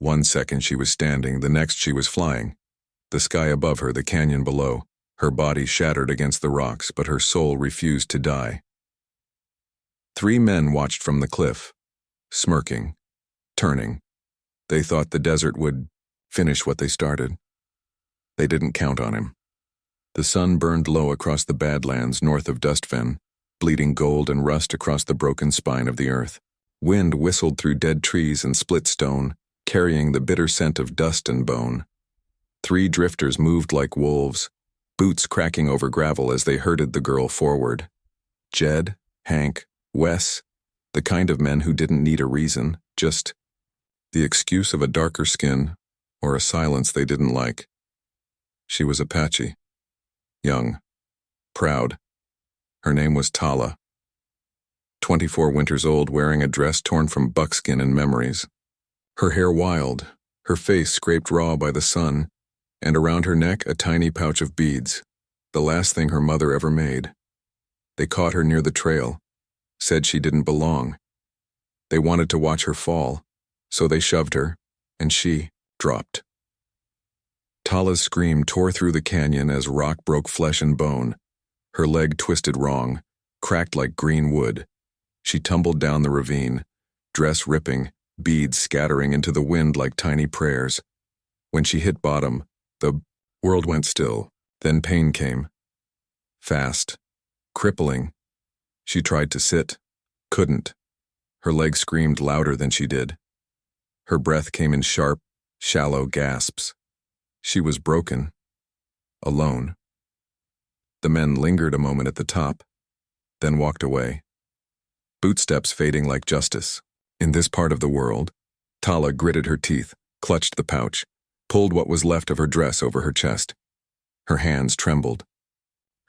One second she was standing, the next she was flying. The sky above her, the canyon below. Her body shattered against the rocks, but her soul refused to die. 3 men watched from the cliff, smirking, turning. They thought the desert would finish what they started. They didn't count on him. The sun burned low across the Badlands north of Dustfen, bleeding gold and rust across the broken spine of the earth. Wind whistled through dead trees and split stone, carrying the bitter scent of dust and bone. 3 drifters moved like wolves, boots cracking over gravel as they herded the girl forward. Jed, Hank, Wes, the kind of men who didn't need a reason, just the excuse of a darker skin or a silence they didn't like. She was Apache. Young. Proud. Her name was Tala. 24 winters old, wearing a dress torn from buckskin and memories. Her hair wild, her face scraped raw by the sun, and around her neck a tiny pouch of beads, the last thing her mother ever made. They caught her near the trail, said she didn't belong. They wanted to watch her fall, so they shoved her, and she dropped. Tala's scream tore through the canyon as rock broke flesh and bone. Her leg twisted wrong, cracked like green wood. She tumbled down the ravine, dress ripping, beads scattering into the wind like tiny prayers. When she hit bottom, the world went still. Then pain came. Fast. Crippling. She tried to sit. Couldn't. Her legs screamed louder than she did. Her breath came in sharp, shallow gasps. She was broken. Alone. The men lingered a moment at the top, then walked away. Bootsteps fading like justice. In this part of the world, Tala gritted her teeth, clutched the pouch, pulled what was left of her dress over her chest. Her hands trembled.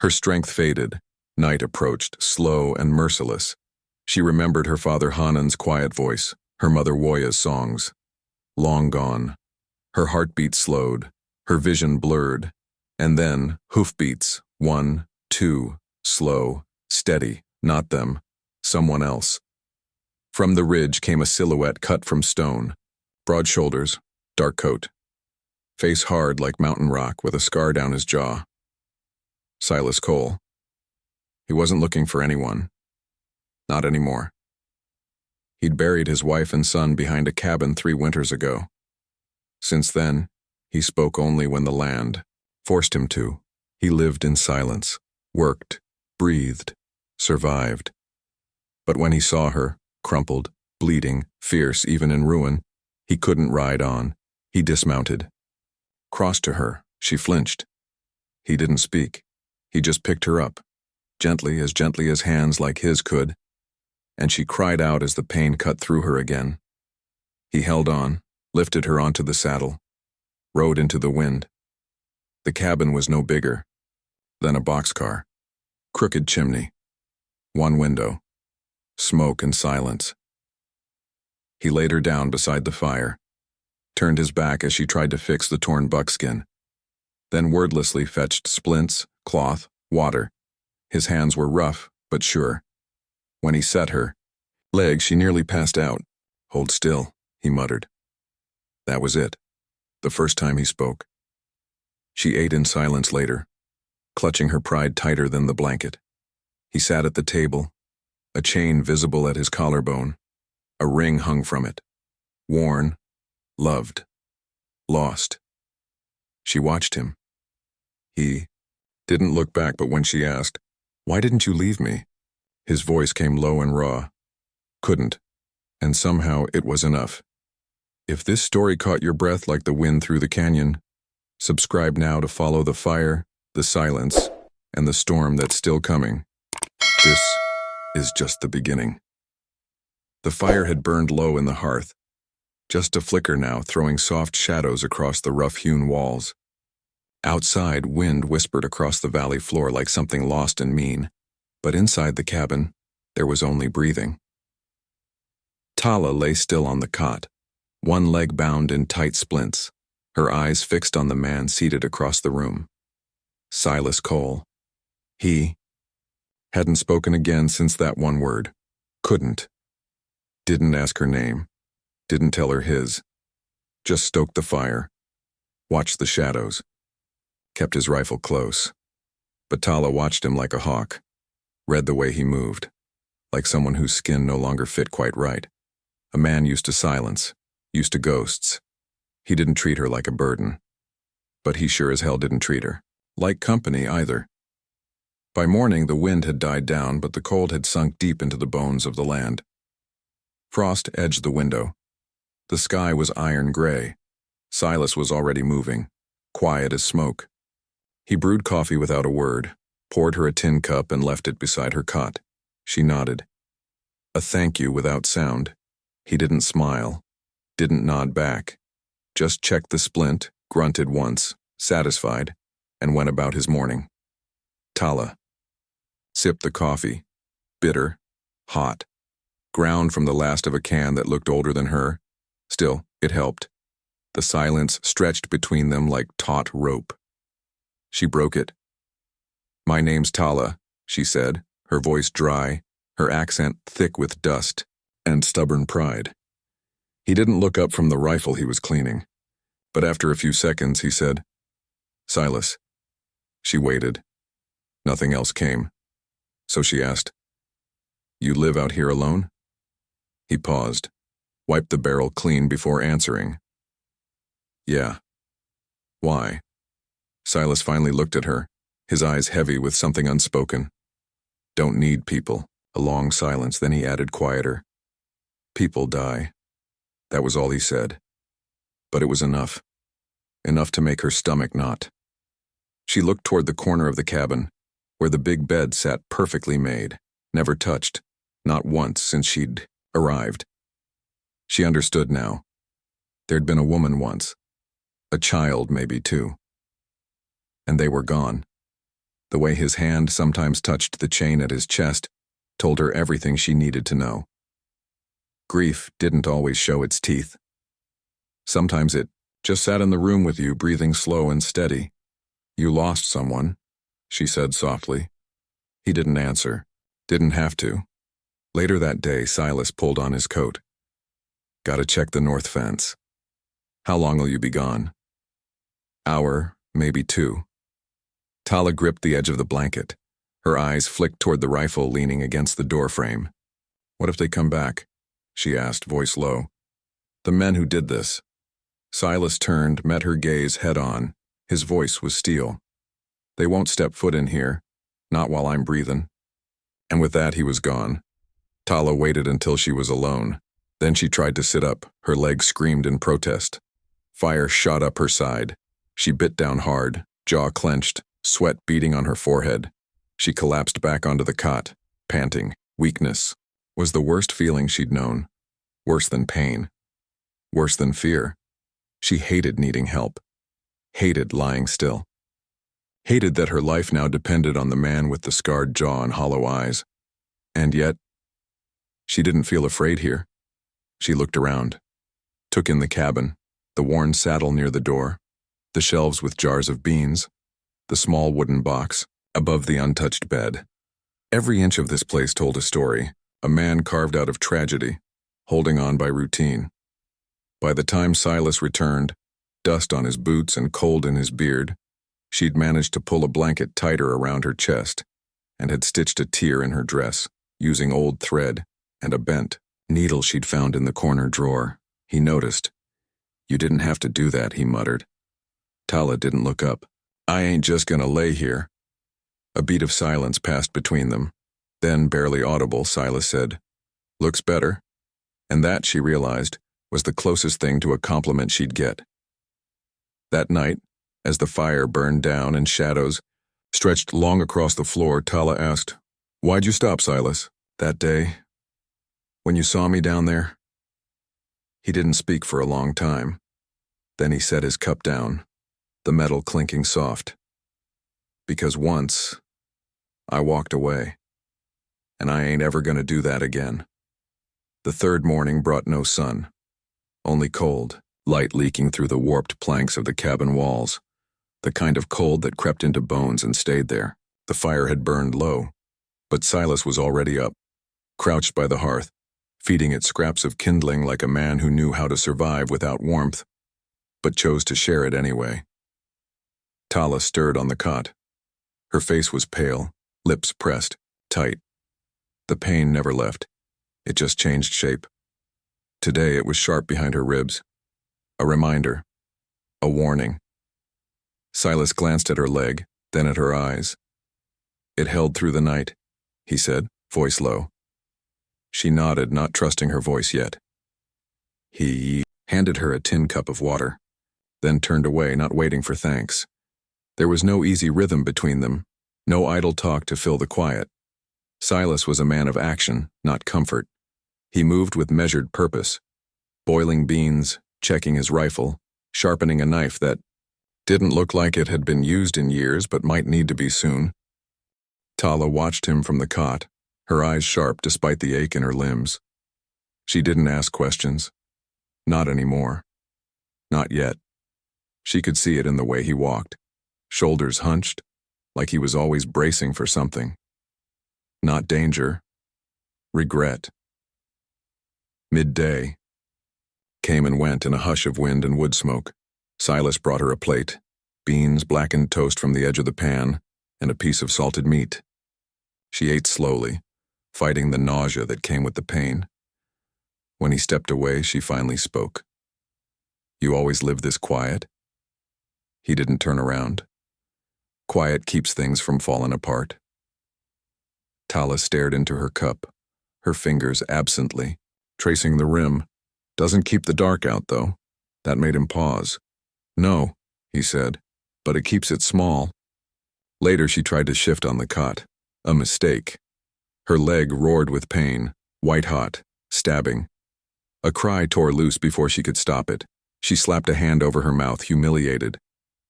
Her strength faded. Night approached, slow and merciless. She remembered her father Hanan's quiet voice, her mother Woya's songs. Long gone. Her heartbeat slowed, her vision blurred, and then hoofbeats, 1, 2, slow, steady, not them, someone else. From the ridge came a silhouette cut from stone, broad shoulders, dark coat. Face hard like mountain rock with a scar down his jaw. Silas Cole. He wasn't looking for anyone. Not anymore. He'd buried his wife and son behind a cabin 3 winters ago. Since then, he spoke only when the land forced him to. He lived in silence, worked, breathed, survived. But when he saw her, crumpled, bleeding, fierce even in ruin, he couldn't ride on. He dismounted. Crossed to her, she flinched. He didn't speak. He just picked her up, gently as hands like his could, and she cried out as the pain cut through her again. He held on, lifted her onto the saddle, rode into the wind. The cabin was no bigger than a boxcar. Crooked chimney. 1 window. Smoke and silence. He laid her down beside the fire, turned his back as she tried to fix the torn buckskin, then wordlessly fetched splints, cloth, water. His hands were rough, but sure. When he set her leg, she nearly passed out. Hold still, he muttered. That was it. The first time he spoke. She ate in silence later, clutching her pride tighter than the blanket. He sat at the table, a chain visible at his collarbone, a ring hung from it. Worn, loved, lost. She watched him. He didn't look back, but when she asked, "Why didn't you leave me?" his voice came low and raw. Couldn't. And somehow it was enough. If this story caught your breath like the wind through the canyon, subscribe now to follow the fire, the silence, and the storm that's still coming. This is just the beginning. The fire had burned low in the hearth, just a flicker now, throwing soft shadows across the rough-hewn walls. Outside, wind whispered across the valley floor like something lost and mean, but inside the cabin, there was only breathing. Tala lay still on the cot, one leg bound in tight splints, her eyes fixed on the man seated across the room. Silas Cole. He hadn't spoken again since that one word. Couldn't. Didn't ask her name. Didn't tell her his. Just stoked the fire, watched the shadows, kept his rifle close. But Tala watched him like a hawk, read the way he moved, like someone whose skin no longer fit quite right. A man used to silence, used to ghosts. He didn't treat her like a burden. But he sure as hell didn't treat her like company either. By morning, the wind had died down, but the cold had sunk deep into the bones of the land. Frost edged the window. The sky was iron gray. Silas was already moving, quiet as smoke. He brewed coffee without a word, poured her a tin cup and left it beside her cot. She nodded. A thank you without sound. He didn't smile, didn't nod back. Just checked the splint, grunted once, satisfied, and went about his morning. Tala sipped the coffee, bitter, hot, ground from the last of a can that looked older than her. Still, it helped. The silence stretched between them like taut rope. She broke it. My name's Tala, she said, her voice dry, her accent thick with dust and stubborn pride. He didn't look up from the rifle he was cleaning, but after a few seconds he said, Silas. She waited. Nothing else came. So she asked, You live out here alone? He paused, wiped the barrel clean before answering. Yeah. Why? Silas finally looked at her, his eyes heavy with something unspoken. Don't need people. A long silence, then he added quieter. People die. That was all he said. But it was enough. Enough to make her stomach knot. She looked toward the corner of the cabin, where the big bed sat perfectly made, never touched, not once since she'd arrived. She understood now. There'd been a woman once. A child, maybe, too. And they were gone. The way his hand sometimes touched the chain at his chest told her everything she needed to know. Grief didn't always show its teeth. Sometimes it just sat in the room with you, breathing slow and steady. You lost someone, she said softly. He didn't answer, didn't have to. Later that day, Silas pulled on his coat. Gotta check the north fence. How long will you be gone? Hour, maybe 2. Tala gripped the edge of the blanket. Her eyes flicked toward the rifle leaning against the doorframe. What if they come back? She asked, voice low. The men who did this. Silas turned, met her gaze head on. His voice was steel. They won't step foot in here, not while I'm breathing. And with that, he was gone. Tala waited until she was alone. Then she tried to sit up. Her legs screamed in protest. Fire shot up her side. She bit down hard, jaw clenched, sweat beading on her forehead. She collapsed back onto the cot, panting. Weakness was the worst feeling she'd known. Worse than pain. Worse than fear. She hated needing help. Hated lying still. Hated that her life now depended on the man with the scarred jaw and hollow eyes. And yet, she didn't feel afraid here. She looked around, took in the cabin, the worn saddle near the door, the shelves with jars of beans, the small wooden box above the untouched bed. Every inch of this place told a story, a man carved out of tragedy, holding on by routine. By the time Silas returned, dust on his boots and cold in his beard, she'd managed to pull a blanket tighter around her chest and had stitched a tear in her dress, using old thread and a bent needle she'd found in the corner drawer. He noticed. You didn't have to do that, he muttered. Tala didn't look up. I ain't just gonna lay here. A beat of silence passed between them. Then, barely audible, Silas said, Looks better. And that, she realized, was the closest thing to a compliment she'd get. That night, as the fire burned down and shadows stretched long across the floor, Tala asked, Why'd you stop, Silas, that day? When you saw me down there? He didn't speak for a long time. Then he set his cup down, the metal clinking soft. Because once, I walked away, and I ain't ever gonna do that again. The third morning brought no sun, only cold, light leaking through the warped planks of the cabin walls, the kind of cold that crept into bones and stayed there. The fire had burned low, but Silas was already up, crouched by the hearth, feeding it scraps of kindling like a man who knew how to survive without warmth. but chose to share it anyway. Tala stirred on the cot. Her face was pale, lips pressed, tight. The pain never left. It just changed shape. Today it was sharp behind her ribs. A reminder. A warning. Silas glanced at her leg, then at her eyes. "It held through the night," he said, voice low. She nodded, not trusting her voice yet. He handed her a tin cup of water, then turned away, not waiting for thanks. There was no easy rhythm between them, no idle talk to fill the quiet. Silas was a man of action, not comfort. He moved with measured purpose, boiling beans, checking his rifle, sharpening a knife that didn't look like it had been used in years but might need to be soon. Tala watched him from the cot, her eyes sharp despite the ache in her limbs. She didn't ask questions. Not anymore. Not yet. She could see it in the way he walked, shoulders hunched, like he was always bracing for something. Not danger. Regret. Midday came and went in a hush of wind and wood smoke. Silas brought her a plate, beans, blackened toast from the edge of the pan, and a piece of salted meat. She ate slowly, fighting the nausea that came with the pain. When he stepped away, she finally spoke. "You always live this quiet?" He didn't turn around. Quiet keeps things from falling apart. Tala stared into her cup, her fingers absently, tracing the rim. "Doesn't keep the dark out, though." That made him pause. "No," he said, "but it keeps it small." Later she tried to shift on the cot. A mistake. Her leg roared with pain, white-hot, stabbing. A cry tore loose before she could stop it. She slapped a hand over her mouth, humiliated.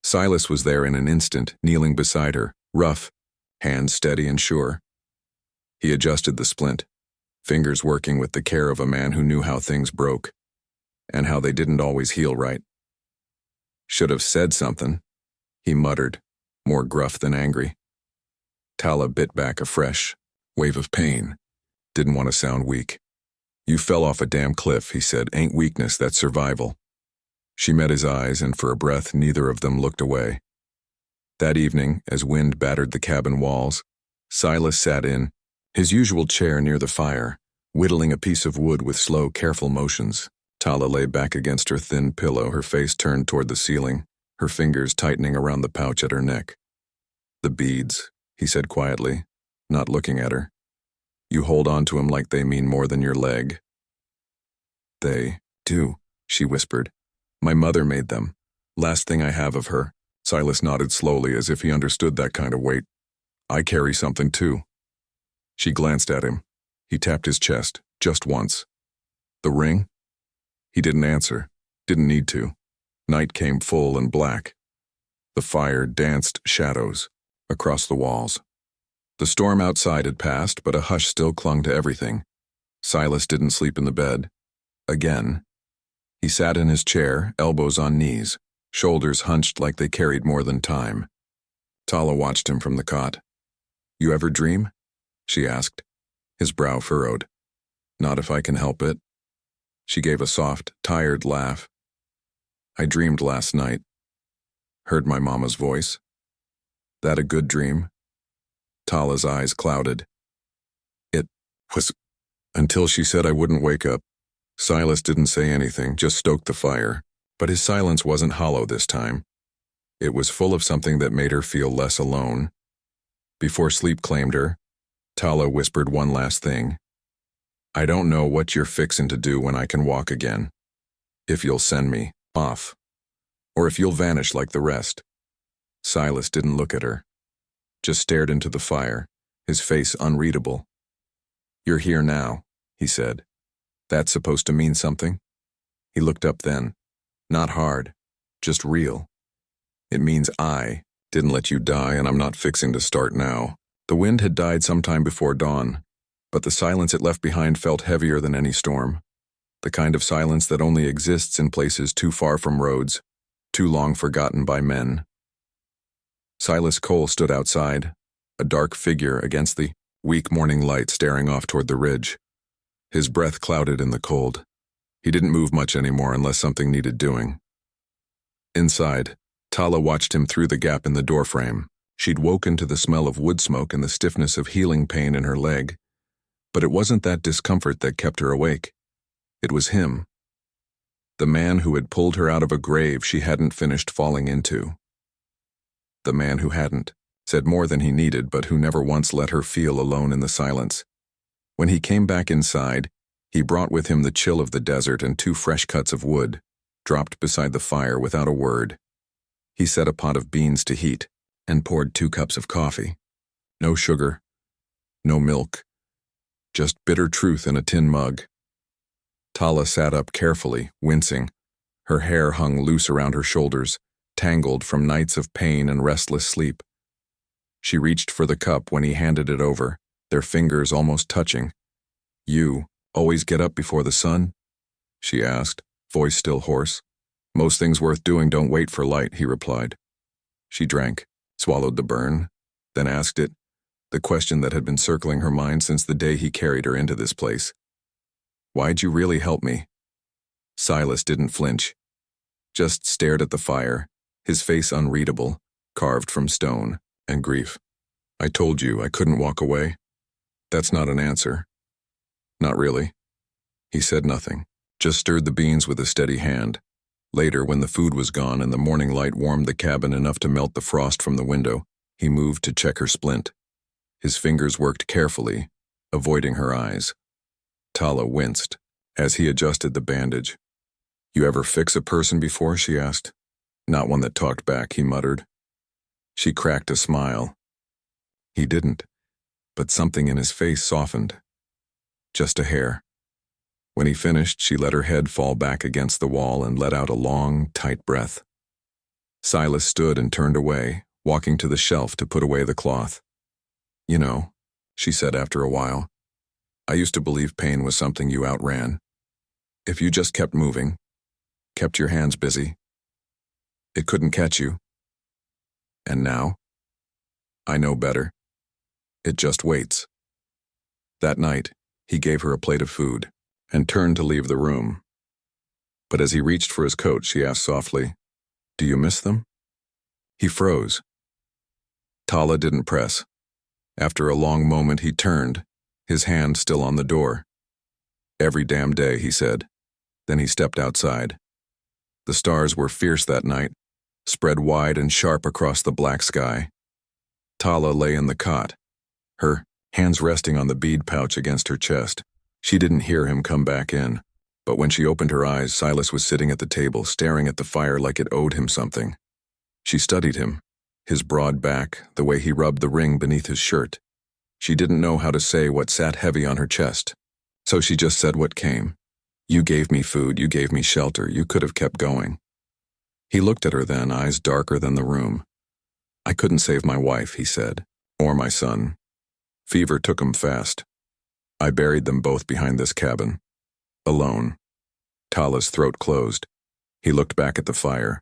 Silas was there in an instant, kneeling beside her, rough, hands steady and sure. He adjusted the splint, fingers working with the care of a man who knew how things broke, and how they didn't always heal right. "Should have said something," he muttered, more gruff than angry. Tala bit back a fresh wave of pain. Didn't want to sound weak. "You fell off a damn cliff," he said. "Ain't weakness, that's survival." She met his eyes, and for a breath neither of them looked away. That evening, as wind battered the cabin walls, Silas sat in his usual chair near the fire, whittling a piece of wood with slow, careful motions. Tala lay back against her thin pillow, her face turned toward the ceiling, her fingers tightening around the pouch at her neck. "The beads," he said quietly, not looking at her. "You hold on to 'em like they mean more than your leg." "They do," she whispered. "My mother made them. Last thing I have of her." Silas nodded slowly as if he understood that kind of weight. "I carry something too." She glanced at him. He tapped his chest, just once. "The ring?" He didn't answer, didn't need to. Night came full and black. The fire danced shadows across the walls. The storm outside had passed, but a hush still clung to everything. Silas didn't sleep in the bed. Again. He sat in his chair, elbows on knees, shoulders hunched like they carried more than time. Tala watched him from the cot. "You ever dream?" she asked. His brow furrowed. "Not if I can help it." She gave a soft, tired laugh. "I dreamed last night. Heard my mama's voice." "That a good dream?" Tala's eyes clouded. "It was, until she said I wouldn't wake up." Silas didn't say anything, just stoked the fire, but his silence wasn't hollow this time. It was full of something that made her feel less alone. Before sleep claimed her, Tala whispered one last thing. "I don't know what you're fixin' to do when I can walk again. If you'll send me off, or if you'll vanish like the rest." Silas didn't look at her, just stared into the fire, his face unreadable. "You're here now," he said. "That's supposed to mean something?" He looked up then. "Not hard, just real. It means I didn't let you die, and I'm not fixing to start now." The wind had died sometime before dawn, but the silence it left behind felt heavier than any storm. The kind of silence that only exists in places too far from roads, too long forgotten by men. Silas Cole stood outside, a dark figure against the weak morning light staring off toward the ridge. His breath clouded in the cold. He didn't move much anymore unless something needed doing. Inside, Tala watched him through the gap in the doorframe. She'd woken to the smell of wood smoke and the stiffness of healing pain in her leg. But it wasn't that discomfort that kept her awake. It was him. The man who had pulled her out of a grave she hadn't finished falling into. The man who hadn't said more than he needed, but who never once let her feel alone in the silence. When he came back inside, he brought with him the chill of the desert and 2 fresh cuts of wood, dropped beside the fire without a word. He set a pot of beans to heat and poured 2 cups of coffee. No sugar, no milk, just bitter truth in a tin mug. Tala sat up carefully, wincing. Her hair hung loose around her shoulders, tangled from nights of pain and restless sleep. She reached for the cup when he handed it over, their fingers almost touching. "You always get up before the sun?" she asked, voice still hoarse. "Most things worth doing don't wait for light," he replied. She drank, swallowed the burn, then asked it, the question that had been circling her mind since the day he carried her into this place. "Why'd you really help me?" Silas didn't flinch, just stared at the fire, his face unreadable, carved from stone and grief. "I told you I couldn't walk away." "That's not an answer." "Not really." He said nothing, just stirred the beans with a steady hand. Later, when the food was gone and the morning light warmed the cabin enough to melt the frost from the window, he moved to check her splint. His fingers worked carefully, avoiding her eyes. Tala winced as he adjusted the bandage. "You ever fix a person before?" she asked. "Not one that talked back," he muttered. She cracked a smile. He didn't, but something in his face softened. Just a hair. When he finished, she let her head fall back against the wall and let out a long, tight breath. Silas stood and turned away, walking to the shelf to put away the cloth. "You know," she said after a while, "I used to believe pain was something you outran. If you just kept moving, kept your hands busy, it couldn't catch you. And now, I know better. It just waits." That night, he gave her a plate of food and turned to leave the room. But as he reached for his coat, she asked softly, "Do you miss them?" He froze. Tala didn't press. After a long moment, he turned, his hand still on the door. "Every damn day," he said. Then he stepped outside. The stars were fierce that night, spread wide and sharp across the black sky. Tala lay in the cot, her hands resting on the bead pouch against her chest. She didn't hear him come back in, but when she opened her eyes, Silas was sitting at the table, staring at the fire like it owed him something. She studied him, his broad back, the way he rubbed the ring beneath his shirt. She didn't know how to say what sat heavy on her chest, so she just said what came. "You gave me food, you gave me shelter, you could have kept going." He looked at her then, eyes darker than the room. "I couldn't save my wife," he said, "or my son. Fever took 'em fast. I buried them both behind this cabin. Alone." Tala's throat closed. He looked back at the fire.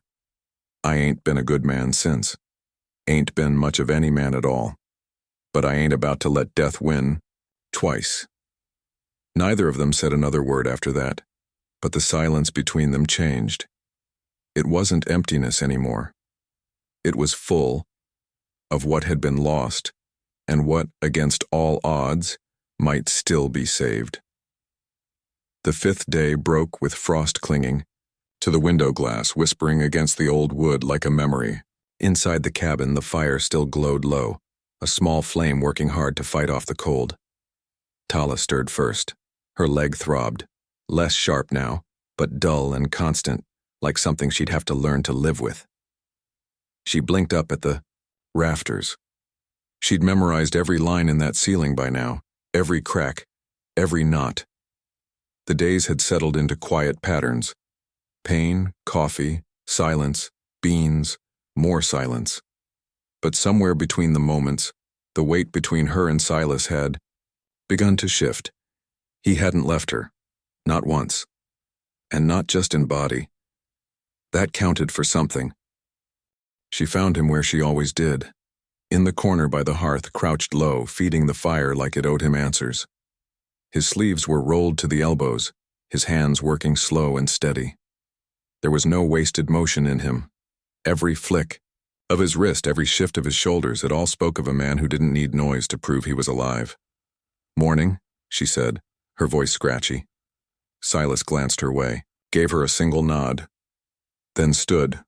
"I ain't been a good man since. Ain't been much of any man at all. But I ain't about to let death win twice." Neither of them said another word after that, but the silence between them changed. It wasn't emptiness anymore. It was full of what had been lost and what, against all odds, might still be saved. The 5th day broke with frost clinging to the window glass, whispering against the old wood like a memory. Inside the cabin, the fire still glowed low, a small flame working hard to fight off the cold. Tala stirred first. Her leg throbbed, less sharp now, but dull and constant, like something she'd have to learn to live with. She blinked up at the rafters. She'd memorized every line in that ceiling by now, every crack, every knot. The days had settled into quiet patterns. Pain, coffee, silence, beans, more silence. But somewhere between the moments, the weight between her and Silas had begun to shift. He hadn't left her, not once, and not just in body. That counted for something. She found him where she always did, in the corner by the hearth, crouched low, feeding the fire like it owed him answers. His sleeves were rolled to the elbows, his hands working slow and steady. There was no wasted motion in him, Every flick of his wrist, every shift of his shoulders, it all spoke of a man who didn't need noise to prove he was alive. "Morning," she said, her voice scratchy. Silas glanced her way, gave her a single nod, then stood,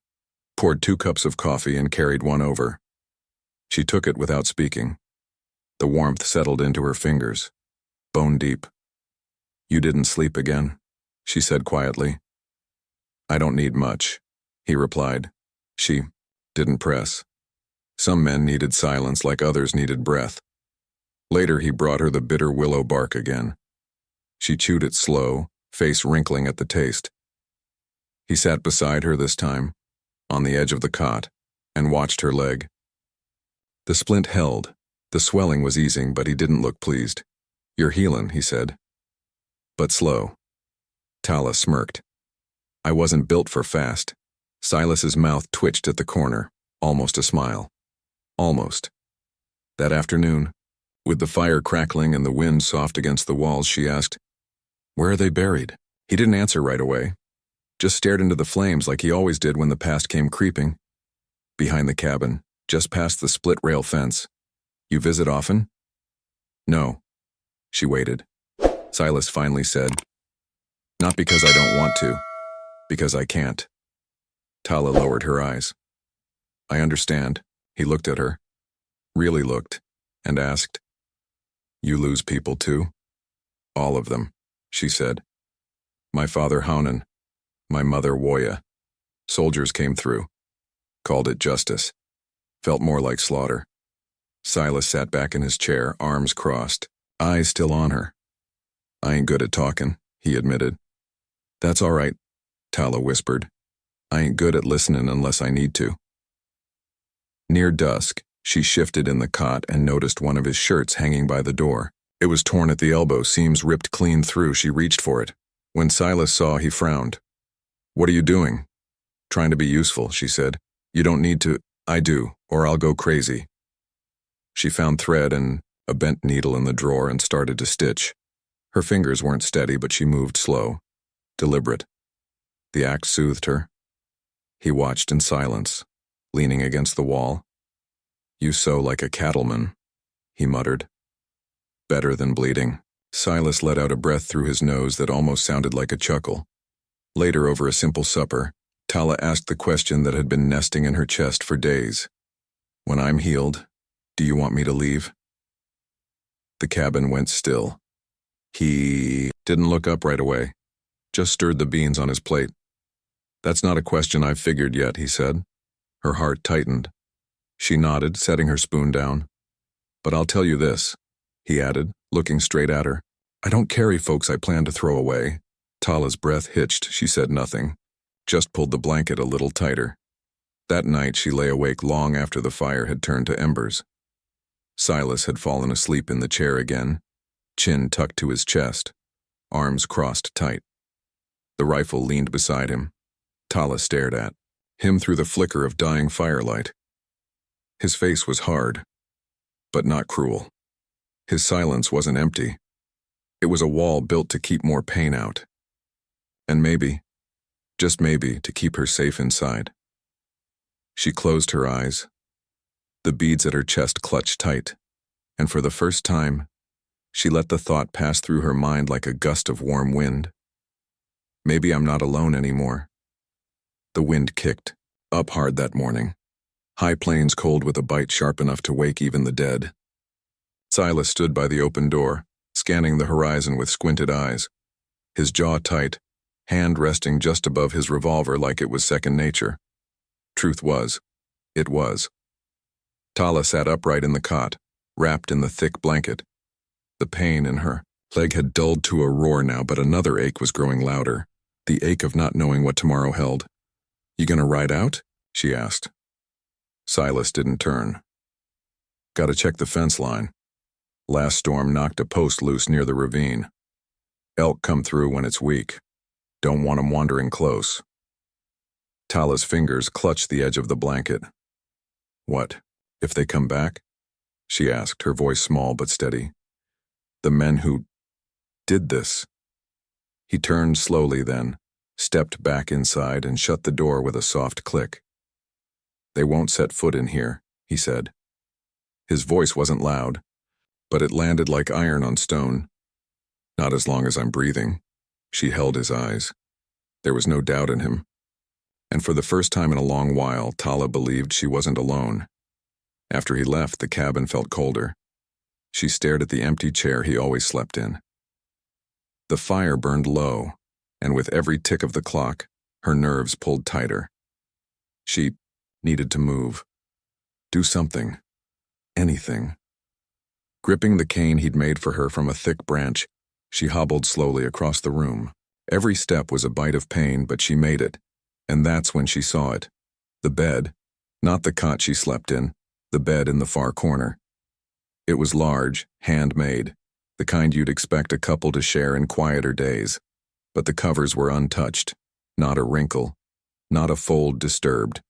poured 2 cups of coffee and carried one over. She took it without speaking. The warmth settled into her fingers, bone deep. "You didn't sleep again," she said quietly. "I don't need much," he replied. She didn't press. Some men needed silence like others needed breath. Later he brought her the bitter willow bark again. She chewed it slow, face wrinkling at the taste. He sat beside her this time, on the edge of the cot, and watched her leg. The splint held. The swelling was easing, but he didn't look pleased. "You're healin'," he said. "But slow." Tala smirked. "I wasn't built for fast." Silas's mouth twitched at the corner, almost a smile. Almost. That afternoon, with the fire crackling and the wind soft against the walls, she asked, "Where are they buried?" He didn't answer right away, just stared into the flames like he always did when the past came creeping. "Behind the cabin, just past the split rail fence. You visit often?" "No." She waited. Silas finally said, "Not because I don't want to, because I can't." Tala lowered her eyes. "I understand." He looked at her, really looked, and asked, "You lose people too?" "All of them," she said. "My father Haunan, my mother Woya. Soldiers came through. Called it justice. Felt more like slaughter." Silas sat back in his chair, arms crossed, eyes still on her. "I ain't good at talking," he admitted. "That's all right," Tala whispered. "I ain't good at listening unless I need to." Near dusk, she shifted in the cot and noticed one of his shirts hanging by the door. It was torn at the elbow, seams ripped clean through. She reached for it. When Silas saw, he frowned. "What are you doing?" "Trying to be useful," she said. "You don't need to." "I do, or I'll go crazy." She found thread and a bent needle in the drawer and started to stitch. Her fingers weren't steady, but she moved slow, deliberate. The act soothed her. He watched in silence, leaning against the wall. "You sew like a cattleman," he muttered. "Better than bleeding." Silas let out a breath through his nose that almost sounded like a chuckle. Later, over a simple supper, Tala asked the question that had been nesting in her chest for days. "When I'm healed, do you want me to leave?" The cabin went still. He didn't look up right away, just stirred the beans on his plate. "That's not a question I've figured yet," he said. Her heart tightened. She nodded, setting her spoon down. "But I'll tell you this," he added, looking straight at her. "I don't carry folks I plan to throw away." Tala's breath hitched. She said nothing, just pulled the blanket a little tighter. That night she lay awake long after the fire had turned to embers. Silas had fallen asleep in the chair again, chin tucked to his chest, arms crossed tight. The rifle leaned beside him. Tala stared at him through the flicker of dying firelight. His face was hard, but not cruel. His silence wasn't empty. It was a wall built to keep more pain out. And maybe, just maybe, to keep her safe inside. She closed her eyes. The beads at her chest clutched tight, and for the first time, she let the thought pass through her mind like a gust of warm wind. Maybe I'm not alone anymore. The wind kicked, up hard that morning. High plains cold with a bite sharp enough to wake even the dead. Silas stood by the open door, scanning the horizon with squinted eyes, his jaw tight, hand resting just above his revolver like it was second nature. Truth was, it was. Tala sat upright in the cot, wrapped in the thick blanket. The pain in her leg had dulled to a roar now, but another ache was growing louder, the ache of not knowing what tomorrow held. "You gonna ride out?" she asked. Silas didn't turn. "Gotta check the fence line. Last storm knocked a post loose near the ravine. Elk come through when it's weak. Don't want 'em wandering close." Tala's fingers clutched the edge of the blanket. "What, if they come back?" she asked, her voice small but steady. "The men who did this." He turned slowly then, stepped back inside and shut the door with a soft click. They won't set foot in here, he said. His voice wasn't loud, but it landed like iron on stone. Not as long as I'm breathing. She held his eyes. There was no doubt in him. And for the first time in a long while, Tala believed she wasn't alone. After he left, the cabin felt colder. She stared at the empty chair he always slept in. The fire burned low, and with every tick of the clock, her nerves pulled tighter. She needed to move. Do something. Anything. Gripping the cane he'd made for her from a thick branch, she hobbled slowly across the room. Every step was a bite of pain, but she made it. And that's when she saw it. The bed, not the cot she slept in, the bed in the far corner. It was large, handmade, the kind you'd expect a couple to share in quieter days. But the covers were untouched, not a wrinkle, not a fold disturbed.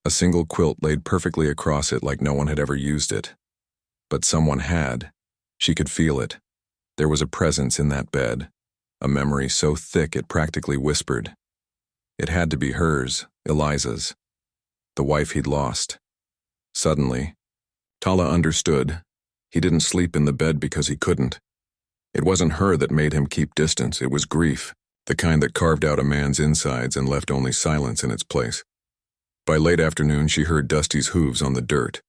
A single quilt laid perfectly across it like no one had ever used it. But someone had. She could feel it. There was a presence in that bed, a memory so thick it practically whispered. It had to be hers, Eliza's, the wife he'd lost. Suddenly, Tala understood. He didn't sleep in the bed because he couldn't. It wasn't her that made him keep distance, it was grief, the kind that carved out a man's insides and left only silence in its place. By late afternoon, she heard Dusty's hooves on the dirt.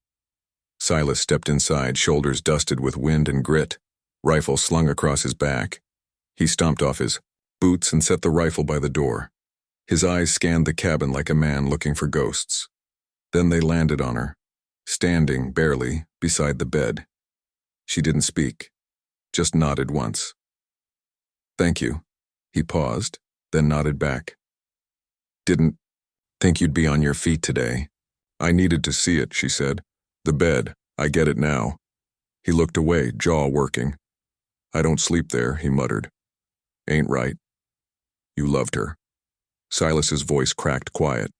Silas stepped inside, shoulders dusted with wind and grit, rifle slung across his back. He stomped off his boots and set the rifle by the door. His eyes scanned the cabin like a man looking for ghosts. Then they landed on her, standing, barely, beside the bed. She didn't speak, just nodded once. Thank you. He paused, then nodded back. Didn't think you'd be on your feet today. I needed to see it, she said. The bed, I get it now. He looked away, jaw working. I don't sleep there, he muttered. Ain't right. You loved her. Silas's voice cracked quiet.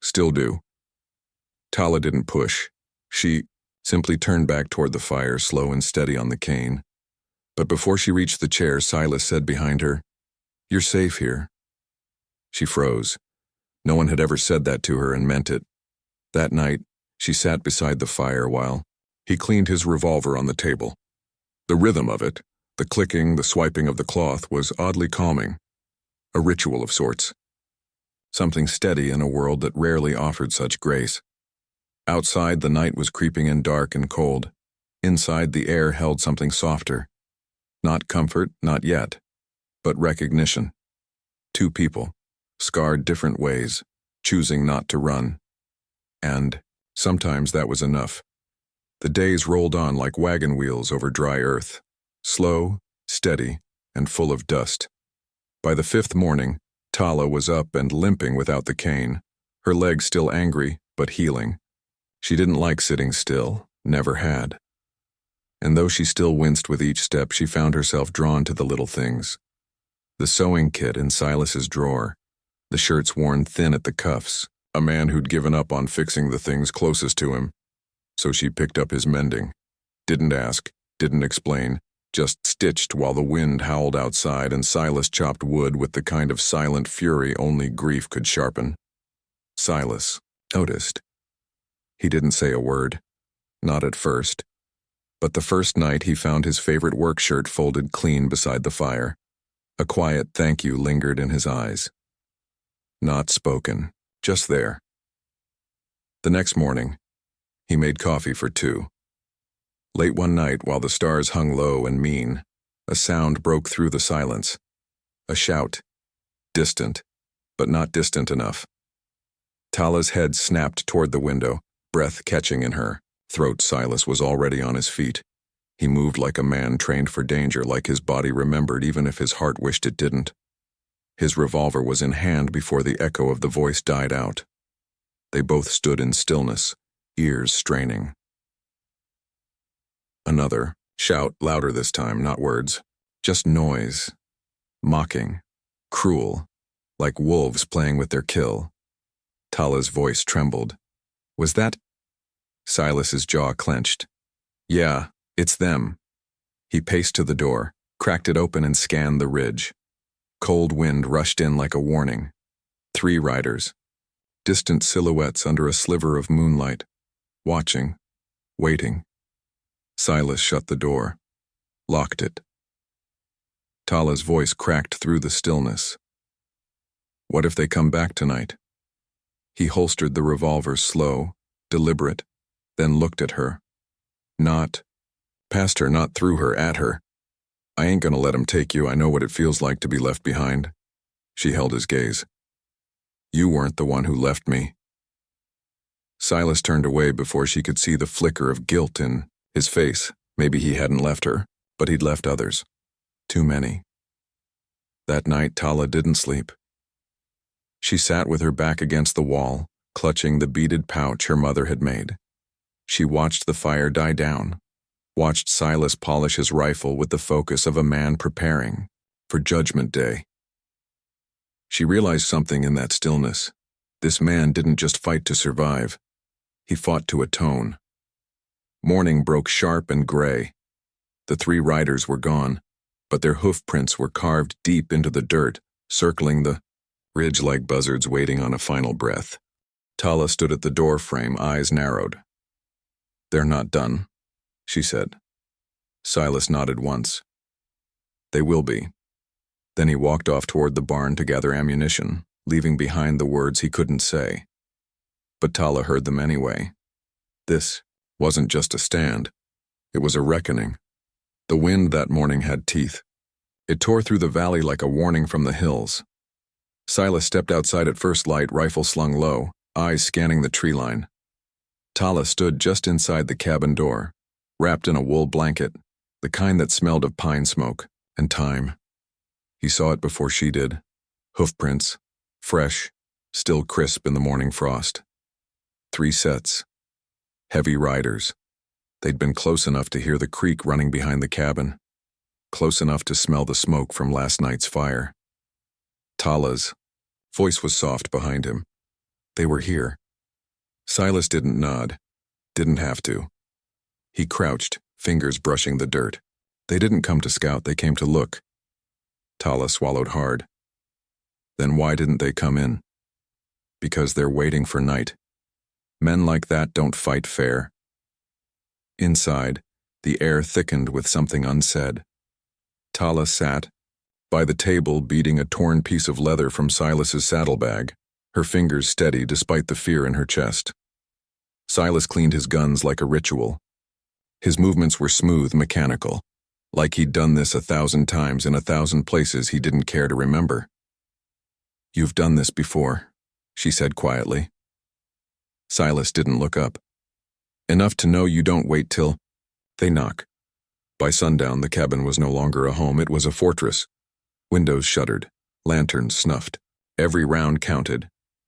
Still do. Tala didn't push. She simply turned back toward the fire, slow and steady on the cane. But before she reached the chair, Silas said behind her, You're safe here. She froze. No one had ever said that to her and meant it. That night, she sat beside the fire while he cleaned his revolver on the table. The rhythm of it, the clicking, the swiping of the cloth, was oddly calming. A ritual of sorts. Something steady in a world that rarely offered such grace. Outside, the night was creeping in dark and cold. Inside, the air held something softer. Not comfort, not yet, but recognition. Two people, scarred different ways, choosing not to run. And sometimes that was enough. The days rolled on like wagon wheels over dry earth, slow, steady, and full of dust. By the fifth morning, Tala was up and limping without the cane, her legs still angry, but healing. She didn't like sitting still, never had. And though she still winced with each step, she found herself drawn to the little things. The sewing kit in Silas's drawer, the shirts worn thin at the cuffs, a man who'd given up on fixing the things closest to him. So she picked up his mending. Didn't ask, didn't explain, just stitched while the wind howled outside and Silas chopped wood with the kind of silent fury only grief could sharpen. Silas noticed. He didn't say a word, not at first. But the first night he found his favorite work shirt folded clean beside the fire. A quiet thank you lingered in his eyes. Not spoken, just there. The next morning, he made coffee for two. Late one night, while the stars hung low and mean, a sound broke through the silence. A shout. Distant, but not distant enough. Tala's head snapped toward the window, breath catching in her throat. Silas was already on his feet. He moved like a man trained for danger, like his body remembered even if his heart wished it didn't. His revolver was in hand before the echo of the voice died out. They both stood in stillness, ears straining. Another shout, louder this time, not words, just noise. Mocking, cruel, like wolves playing with their kill. Tala's voice trembled. Was that? Silas's jaw clenched. Yeah, it's them. He paced to the door, cracked it open and scanned the ridge. Cold wind rushed in like a warning. 3 riders. distant silhouettes under a sliver of moonlight, watching, waiting. Silas shut the door, locked it. Tala's voice cracked through the stillness. What if they come back tonight? He holstered the revolver slow, deliberate, then looked at her. Not past her, not through her, at her. I ain't gonna let 'em take you. I know what it feels like to be left behind. She held his gaze. You weren't the one who left me. Silas turned away before she could see the flicker of guilt in his face. Maybe he hadn't left her, but he'd left others. Too many. That night, Tala didn't sleep. She sat with her back against the wall, clutching the beaded pouch her mother had made. She watched the fire die down, watched Silas polish his rifle with the focus of a man preparing for Judgment Day. She realized something in that stillness. This man didn't just fight to survive. He fought to atone. Morning broke sharp and gray. The 3 riders were gone, but their hoof prints were carved deep into the dirt, circling the ridge like buzzards waiting on a final breath. Tala stood at the door frame, eyes narrowed. They're not done, she said. Silas nodded once. They will be. Then he walked off toward the barn to gather ammunition, leaving behind the words he couldn't say. But Tala heard them anyway. This wasn't just a stand. It was a reckoning. The wind that morning had teeth. It tore through the valley like a warning from the hills. Silas stepped outside at first light, rifle slung low, eyes scanning the tree line. Tala stood just inside the cabin door, wrapped in a wool blanket, the kind that smelled of pine smoke and time. He saw it before she did. Hoofprints, fresh, still crisp in the morning frost. 3 sets. Heavy riders. They'd been close enough to hear the creek running behind the cabin, close enough to smell the smoke from last night's fire. Tala's voice was soft behind him. They were here. Silas didn't nod, didn't have to. He crouched, fingers brushing the dirt. They didn't come to scout, they came to look. Tala swallowed hard. Then why didn't they come in? Because they're waiting for night. Men like that don't fight fair. Inside, the air thickened with something unsaid. Tala sat by the table, beating a torn piece of leather from Silas's saddlebag, her fingers steady despite the fear in her chest. Silas cleaned his guns like a ritual. His movements were smooth, mechanical, like he'd done this 1,000 times in 1,000 places he didn't care to remember. You've done this before, she said quietly. Silas didn't look up. Enough to know you don't wait till they knock. By sundown, the cabin was no longer a home, it was a fortress. Windows shuttered, lanterns snuffed, every round counted,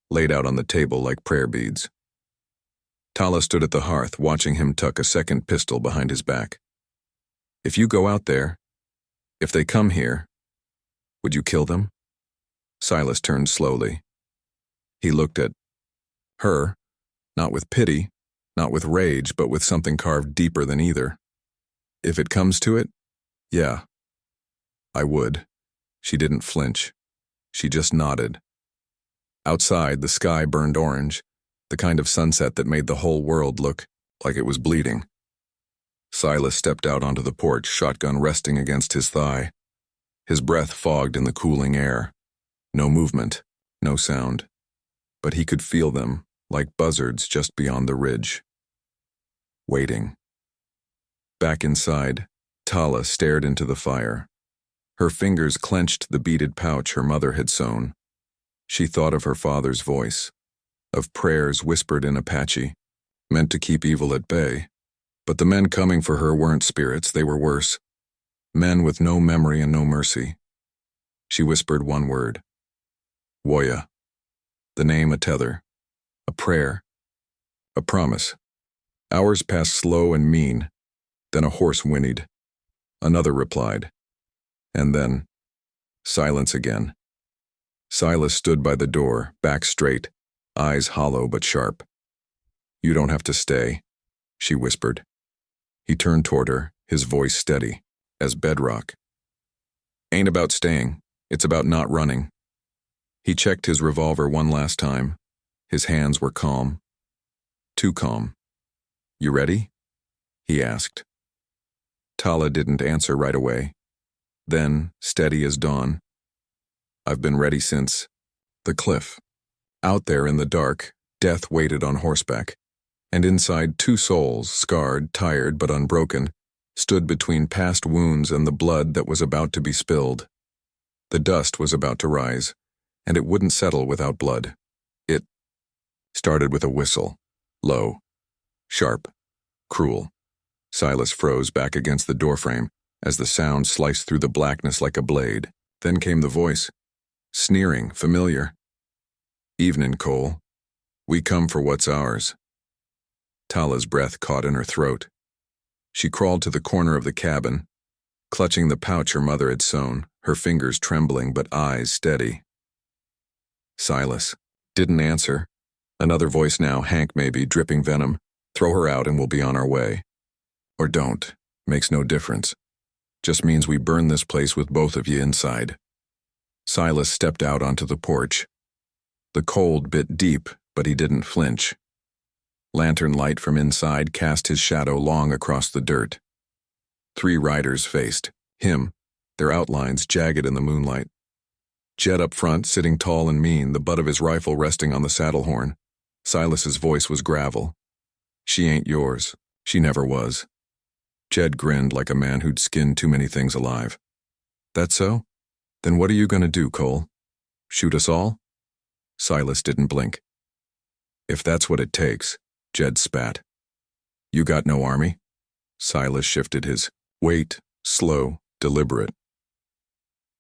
laid out on the table like prayer beads. Tala stood at the hearth, watching him tuck a second pistol behind his back. If you go out there, if they come here, would you kill them? Silas turned slowly. He looked at her, not with pity, not with rage, but with something carved deeper than either. If it comes to it, yeah, I would. She didn't flinch. She just nodded. Outside, the sky burned orange, the kind of sunset that made the whole world look like it was bleeding. Silas stepped out onto the porch, shotgun resting against his thigh. His breath fogged in the cooling air. No movement, no sound. But he could feel them, like buzzards just beyond the ridge. Waiting. Back inside, Tala stared into the fire. Her fingers clenched the beaded pouch her mother had sewn. She thought of her father's voice, of prayers whispered in Apache, meant to keep evil at bay. But the men coming for her weren't spirits, they were worse. Men with no memory and no mercy. She whispered one word. Woya. The name a tether. A prayer. A promise. Hours passed slow and mean. Then a horse whinnied. Another replied. And then, silence again. Silas stood by the door, back straight, eyes hollow but sharp. You don't have to stay, she whispered. He turned toward her, his voice steady, as bedrock. Ain't about staying, it's about not running. He checked his revolver one last time, His hands were calm. Too calm. "You ready?" he asked. Tala didn't answer right away. Then, steady as dawn, "I've been ready since the cliff." Out there in the dark, death waited on horseback, and inside two souls, scarred, tired, but unbroken, stood between past wounds and the blood that was about to be spilled. The dust was about to rise, and it wouldn't settle without blood. It started with a whistle, low, sharp, cruel. Silas froze back against the doorframe as the sound sliced through the blackness like a blade. Then came the voice, sneering, familiar. "Evening, Cole. We come for what's ours." Tala's breath caught in her throat. She crawled to the corner of the cabin, clutching the pouch her mother had sewn, her fingers trembling but eyes steady. Silas didn't answer. Another voice now, Hank maybe, dripping venom. "Throw her out and we'll be on our way. Or don't. Makes no difference. Just means we burn this place with both of you inside." Silas stepped out onto the porch. The cold bit deep, but he didn't flinch. Lantern light from inside cast his shadow long across the dirt. 3 riders faced him, their outlines jagged in the moonlight. Jed up front, sitting tall and mean, the butt of his rifle resting on the saddle horn. Silas's voice was gravel. "She ain't yours. She never was." Jed grinned like a man who'd skinned too many things alive. "That so? Then what are you going to do, Cole? Shoot us all?" Silas didn't blink. "If that's what it takes," Jed spat. "You got no army?" Silas shifted his weight, slow, deliberate.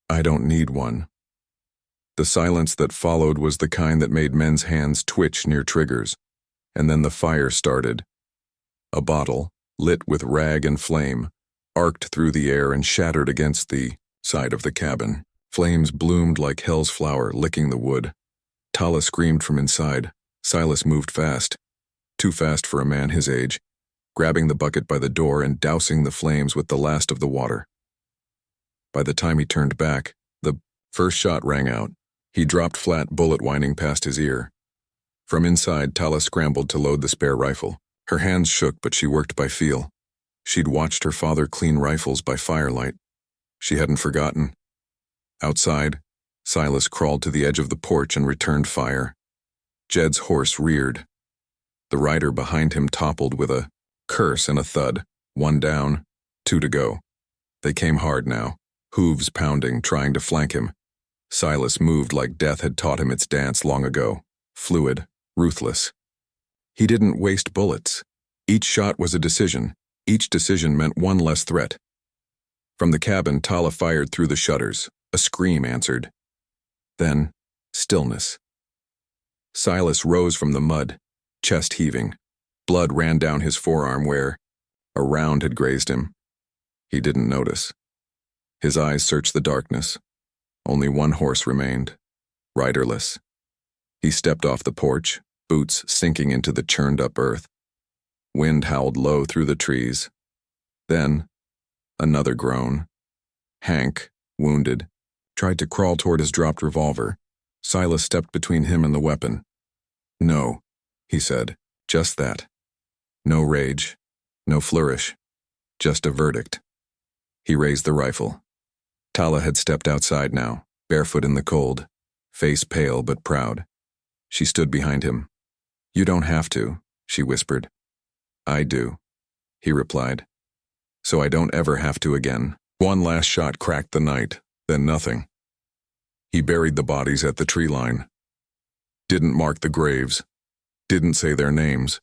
"I don't need one." The silence that followed was the kind that made men's hands twitch near triggers, and then the fire started. A bottle, lit with rag and flame, arced through the air and shattered against the side of the cabin. Flames bloomed like hell's flower, licking the wood. Tala screamed from inside. Silas moved fast, too fast for a man his age, grabbing the bucket by the door and dousing the flames with the last of the water. By the time he turned back, the first shot rang out. He dropped flat, bullet whining past his ear. From inside, Tala scrambled to load the spare rifle. Her hands shook, but she worked by feel. She'd watched her father clean rifles by firelight. She hadn't forgotten. Outside, Silas crawled to the edge of the porch and returned fire. Jed's horse reared. The rider behind him toppled with a curse and a thud. 1 down, 2 to go. They came hard now, hooves pounding, trying to flank him. Silas moved like death had taught him its dance long ago, fluid, ruthless. He didn't waste bullets. Each shot was a decision. Each decision meant one less threat. From the cabin, Tala fired through the shutters. A scream answered. Then, stillness. Silas rose from the mud, chest heaving. Blood ran down his forearm where a round had grazed him. He didn't notice. His eyes searched the darkness. Only one horse remained, riderless. He stepped off the porch, boots sinking into the churned-up earth. Wind howled low through the trees. Then, another groan. Hank, wounded, tried to crawl toward his dropped revolver. Silas stepped between him and the weapon. "No," he said, "just that. No rage, no flourish, just a verdict." He raised the rifle. Tala had stepped outside now, barefoot in the cold, face pale but proud. She stood behind him. "You don't have to," she whispered. "I do," he replied. "So I don't ever have to again." One last shot cracked the night, then nothing. He buried the bodies at the tree line. Didn't mark the graves. Didn't say their names.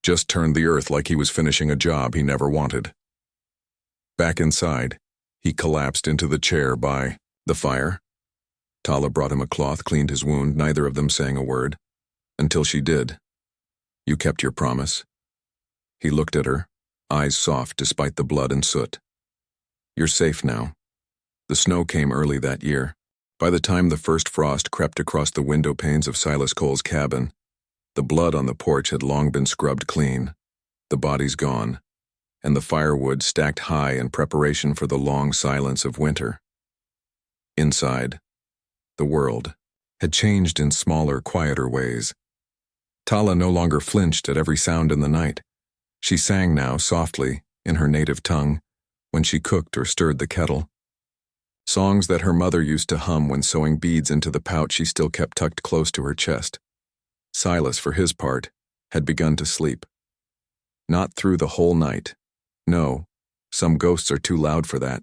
Just turned the earth like he was finishing a job he never wanted. Back inside, he collapsed into the chair by the fire. Tala brought him a cloth, cleaned his wound, neither of them saying a word. Until she did. "You kept your promise." He looked at her, eyes soft despite the blood and soot. "You're safe now." The snow came early that year. By the time the first frost crept across the window panes of Silas Cole's cabin, the blood on the porch had long been scrubbed clean, the bodies gone, and the firewood stacked high in preparation for the long silence of winter. Inside, the world had changed in smaller, quieter ways. Tala no longer flinched at every sound in the night. She sang now softly, in her native tongue, when she cooked or stirred the kettle. Songs that her mother used to hum when sewing beads into the pouch she still kept tucked close to her chest. Silas, for his part, had begun to sleep. Not through the whole night. No, some ghosts are too loud for that.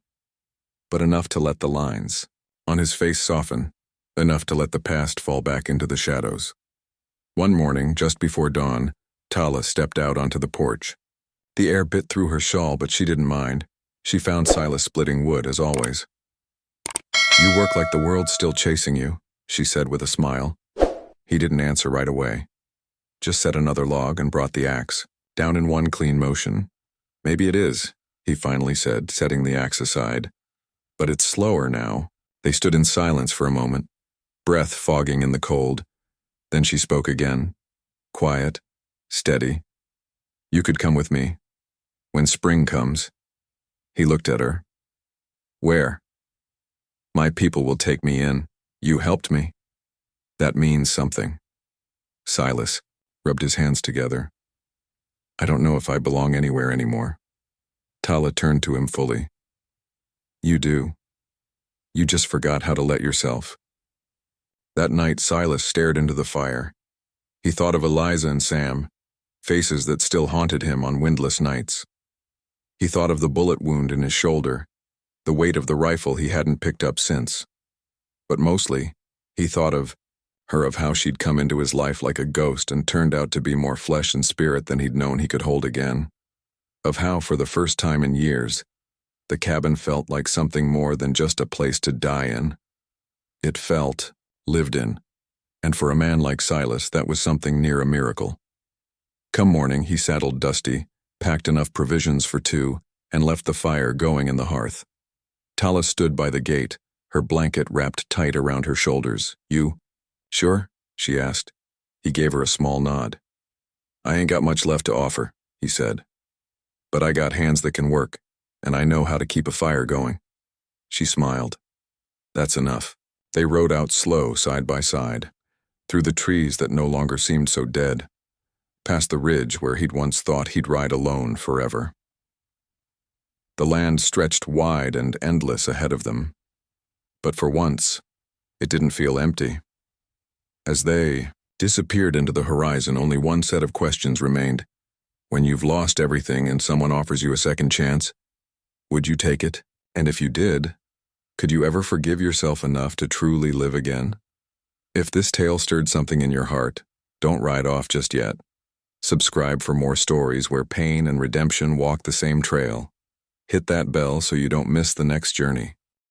But enough to let the lines on his face soften, enough to let the past fall back into the shadows. One morning, just before dawn, Tala stepped out onto the porch. The air bit through her shawl, but she didn't mind. She found Silas splitting wood, as always. "You work like the world's still chasing you," she said with a smile. He didn't answer right away. Just set another log and brought the axe, down in one clean motion. "Maybe it is," he finally said, setting the axe aside. "But it's slower now." They stood in silence for a moment, breath fogging in the cold. Then she spoke again, quiet, steady. "You could come with me. When spring comes." He looked at her. "Where?" "My people will take me in. You helped me. That means something." Silas rubbed his hands together. "I don't know if I belong anywhere anymore." Tala turned to him fully. "You do. You just forgot how to let yourself." That night, Silas stared into the fire. He thought of Eliza and Sam, faces that still haunted him on windless nights. He thought of the bullet wound in his shoulder, the weight of the rifle he hadn't picked up since. But mostly, he thought of her, of how she'd come into his life like a ghost and turned out to be more flesh and spirit than he'd known he could hold again. Of how, for the first time in years, the cabin felt like something more than just a place to die in. It felt lived in, and for a man like Silas, that was something near a miracle. Come morning, he saddled Dusty, packed enough provisions for two, and left the fire going in the hearth. Tala stood by the gate, her blanket wrapped tight around her shoulders. "You sure?" she asked. He gave her a small nod. "I ain't got much left to offer," he said. "But I got hands that can work, and I know how to keep a fire going." She smiled. "That's enough." They rode out slow, side by side, through the trees that no longer seemed so dead, past the ridge where he'd once thought he'd ride alone forever. The land stretched wide and endless ahead of them, but for once, it didn't feel empty. As they disappeared into the horizon, only one set of questions remained. When you've lost everything and someone offers you a second chance, would you take it? And if you did, could you ever forgive yourself enough to truly live again? If this tale stirred something in your heart, don't ride off just yet. Subscribe for more stories where pain and redemption walk the same trail. Hit that bell so you don't miss the next journey.